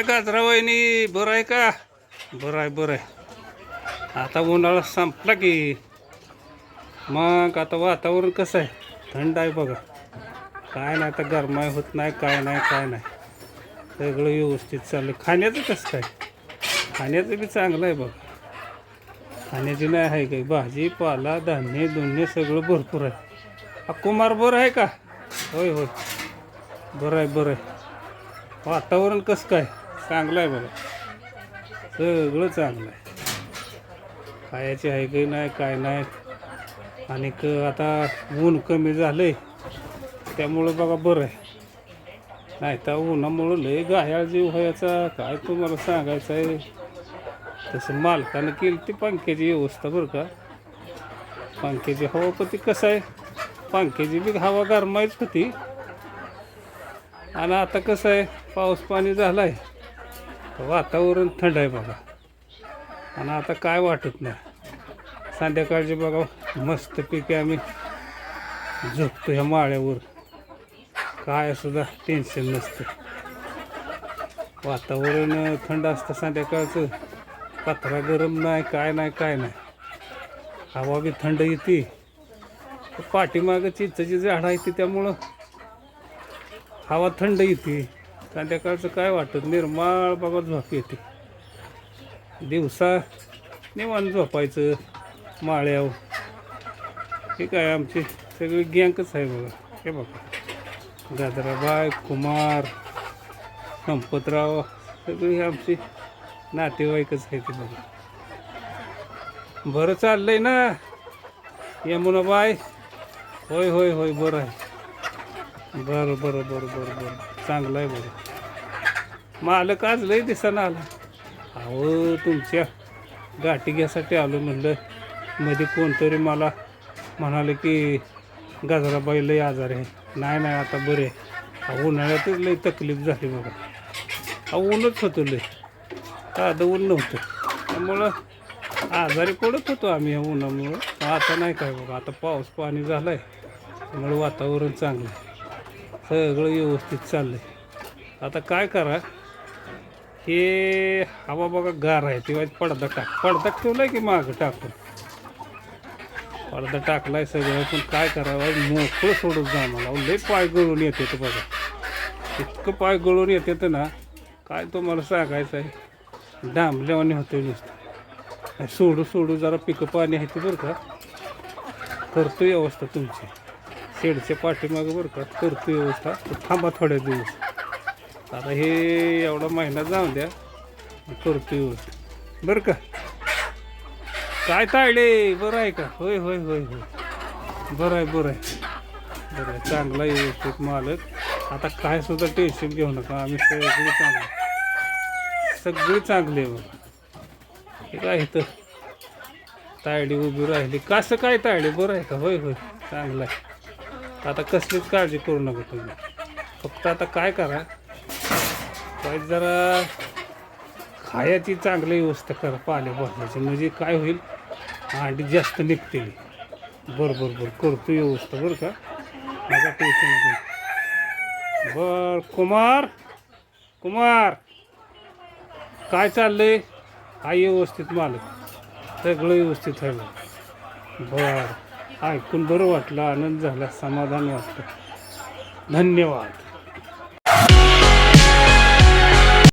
गाजरा वहिनी बरं आहे का? बरं आहे बरं आहे. आता उन्हाळा संपला की मग आता वातावरण कसं आहे? थंड आहे बघा. काय नाही आता गरमाई होत नाही, काय नाही काय नाही, सगळं व्यवस्थित चाललं. खाण्याचं कसं काय? खाण्याचं बी चांगलं आहे बघा. खाण्याची नाही आहे काही भाजी पाला धान्य दोन्ही सगळं भरपूर आहे. कुमार बरं आहे का? होय होय बरं आहे बरं आहे. वातावरण कसं काय? चांगलं आहे बघा, सगळं चांगलं आहे. खायचे आहे काही नाही काय नाही. आणि आता ऊन कमी झालं आहे त्यामुळं बघा बरं आहे. नाही तर उन्हामुळं लय गायाळ जीव व्हायचा, काय तुम्हाला सांगायचं आहे. तसं मालकानं केली ती पंख्याची व्यवस्था बरं का. पंख्याची हवा पण ती कसं आहे, पंख्याची बी हवा गरमाईच होती. आणि आता कसं आहे, पाऊस पाणी झाला आहे, वातावरण थंड आहे बघा. आणि आता काय वाटत नाही. संध्याकाळची बघा मस्तपैकी आम्ही झोपतो ह्या माळ्यावर, काय सुद्धा टेन्शन नसतं. वातावरण थंड असतं संध्याकाळचं, पत्रा गरम नाही काय नाही काय नाही. हवा बी थंड येते. पाठीमागं चिंचेची झाडं आहे ती त्यामुळं हवा थंड येते. संध्याकाळचं काय वाटत, निर्माळ बघा झोप येते. दिवसा निवांत झोपायचं माळ्यावर. हे काय आमची सगळी गँगच आहे बघा. हे बघा गाजराबाई, कुमार, संपतराव सगळी आमची नातेवाईकच आहे ते बघा. बरं चाललंय ना यमुनाबाई? होय होय होय बरं आहे. बरं बरं बरं बरं बरं चांगलं आहे बरं. मालक आज लय दिसानं आला. अहो तुमच्या गाठी घ्यासाठी आलो म्हणलं. मध्ये कोणतरी मला म्हणाले की गाजराबाई लय आजार आहे. नाही नाही आता बरे आहे. उन्हाळ्यातच लय तकलीफ झाली बघा. ऊनच होतं लय, साधं ऊन नव्हतं त्यामुळं आजारी पडत होतो आम्ही ह्या उन्हामुळं. आता नाही काय बघा, आता पाऊस पाणी झालं आहे त्यामुळं वातावरण चांगलं आहे, सगळं व्यवस्थित चाललं आहे. आता काय करा, हे हवा बघा गार आहे तेव्हा पडदा पडदा ठेवला आहे की मागं टाकून पडदा टाकला आहे सगळं. पण काय करावं, मोकळं सोडून जा मला. लय पाय गळून येते तर बघा, इतकं पाय गळून येते तर ना काय तुम्हाला सांगायचं आहे. डांबल्यावाने होते नुसतं. सोडू सोडू जरा पिकं पाणी आहे ते बरं का, करतो व्यवस्था तुमची शेडच्या पाठीमागं बरं का, करतो व्यवस्था. थांबा थोड्या दिवस, आता हे एवढा महिना जाऊन द्या, करतो व्यवस्था बरं का. काय तायडे बरं आहे का? होय होय होय होय बरं आहे बरं आहे बरं आहे. चांगला व्यवस्थित मालक. आता काय सुद्धा टेन्शन घेऊ नका, आम्ही सगळी चांगली आहे बघा. हे काय इथं तायडी उभी राहिली कसं काय? तायडी बरं आहे का? होय होय चांगलं आहे. आता कसलीच काळजी करू नका तुम्ही. फक्त आता काय करा, काय जरा खायची चांगली व्यवस्था करा पालेभाज्याची, म्हणजे काय होईल अंडी जास्त निघते. बरं बरं बरं करतो व्यवस्था बरं का, माझा टेन्शन घेऊ. बरं कुमार, कुमार काय चाललंय? हा व्यवस्थित मालक, सगळं व्यवस्थित आहे. बरं ऐकून बरं वाटलं, आनंद झाला, समाधान वाटलं. धन्यवाद.